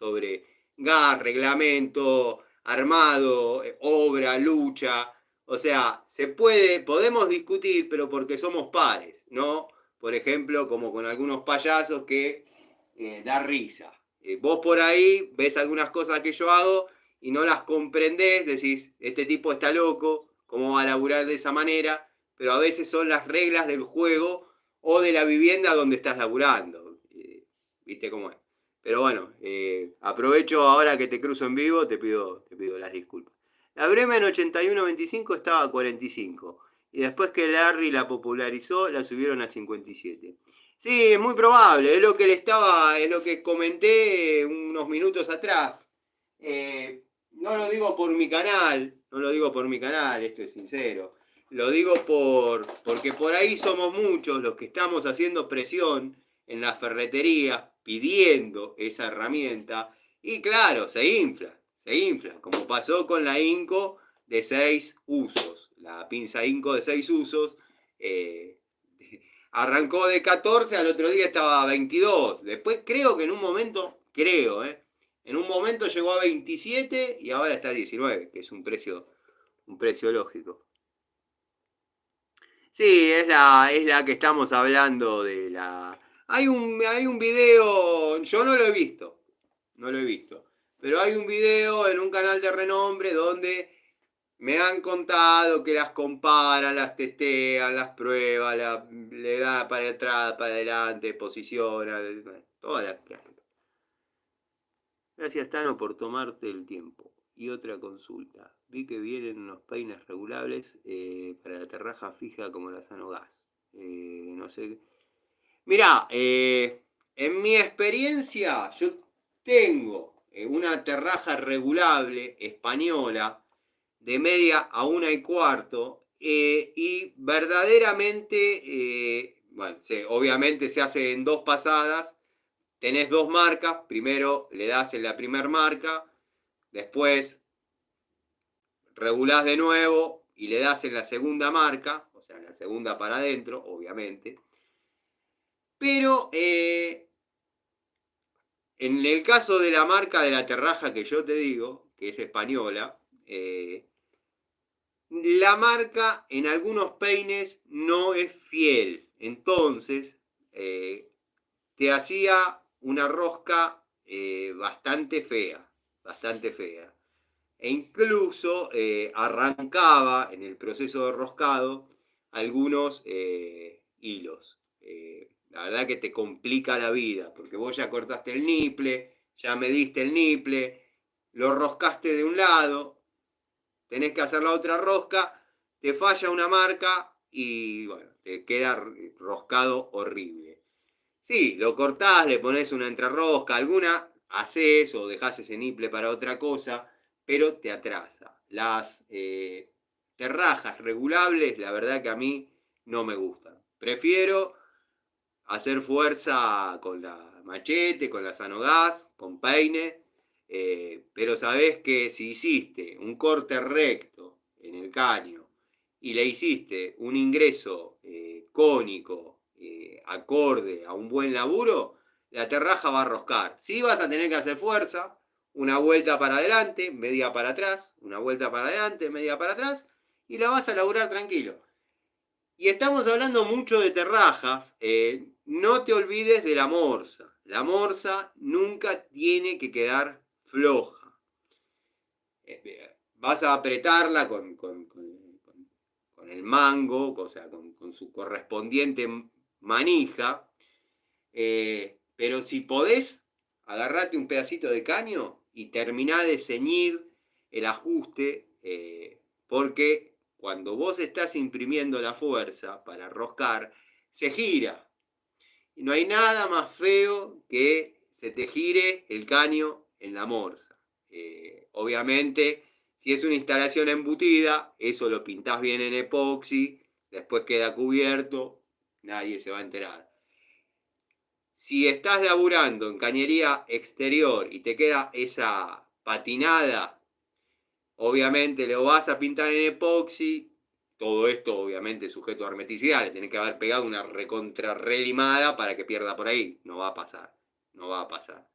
sobre gas, reglamento, armado, obra, lucha. O sea, podemos discutir, pero porque somos pares, ¿no? Por ejemplo, como con algunos payasos que da risa. Vos por ahí ves algunas cosas que yo hago y no las comprendés, decís, este tipo está loco, ¿cómo va a laburar de esa manera? Pero a veces son las reglas del juego o de la vivienda donde estás laburando. ¿Viste cómo es? Pero bueno, aprovecho ahora que te cruzo en vivo, te pido las disculpas. La Bremen 81-25 estaba a 45. Y después que Larry la popularizó, la subieron a 57. Sí, es muy probable, es lo que comenté unos minutos atrás. No lo digo por mi canal, no lo digo por mi canal, esto es sincero. Lo digo porque por ahí somos muchos los que estamos haciendo presión en las ferreterías, pidiendo esa herramienta, y claro, se infla, como pasó con la Inco de 6 usos, la pinza Inco de 6 usos, arrancó de 14, al otro día estaba a 22, después creo que en un momento, en un momento llegó a 27 y ahora está a 19, que es un precio lógico. Sí, es la que estamos hablando de la... hay un video, yo no lo he visto, no lo he visto, pero hay un video en un canal de renombre donde me han contado que las comparan, las testean, las prueban, le da para atrás, para adelante, posiciona, todas las clases. Gracias, Tano, por tomarte el tiempo. Y otra consulta. Vi que vienen unos peines regulables para la terraja fija como la Sanogas. No sé. Mirá, en mi experiencia, yo tengo una terraja regulable española de media a 1,25. Y verdaderamente, bueno, obviamente se hace en 2 pasadas. Tenés 2 marcas, primero le das en la primera marca, después regulás de nuevo y le das en la segunda marca, o sea, la segunda para adentro, obviamente. Pero en el caso de la marca de la terraja que yo te digo, que es española, la marca en algunos peines no es fiel. Entonces, te hacía una rosca bastante fea, bastante fea. E incluso arrancaba en el proceso de roscado algunos hilos. La verdad que te complica la vida, porque vos ya cortaste el niple, ya mediste el niple, lo roscaste de un lado, tenés que hacer la otra rosca, te falla una marca y bueno, te queda roscado horrible. Sí, lo cortás, le pones una entrerrosca, alguna haces o dejás ese niple para otra cosa, pero te atrasa. Las terrajas regulables, la verdad que a mí no me gustan. Prefiero hacer fuerza con la machete, con la Sanogas, con peine, pero sabés que si hiciste un corte recto en el caño y le hiciste un ingreso cónico acorde a un buen laburo, la terraja va a roscar. Sí vas a tener que hacer fuerza, una vuelta para adelante, media para atrás, una vuelta para adelante, media para atrás, y la vas a laburar tranquilo. Y estamos hablando mucho de terrajas, no te olvides de la morsa. La morsa nunca tiene que quedar floja. Vas a apretarla con el mango, o sea, con su correspondiente manija. Pero si podés, agarrate un pedacito de caño y terminá de ceñir el ajuste, porque cuando vos estás imprimiendo la fuerza para roscar, se gira. Y no hay nada más feo que se te gire el caño en la morsa. Obviamente, si es una instalación embutida, eso lo pintás bien en epoxi, después queda cubierto, nadie se va a enterar. Si estás laburando en cañería exterior y te queda esa patinada, obviamente lo vas a pintar en epoxi. Todo esto obviamente sujeto a hermeticidad. Le tenés que haber pegado una recontra relimada para que pierda por ahí. No va a pasar. No va a pasar.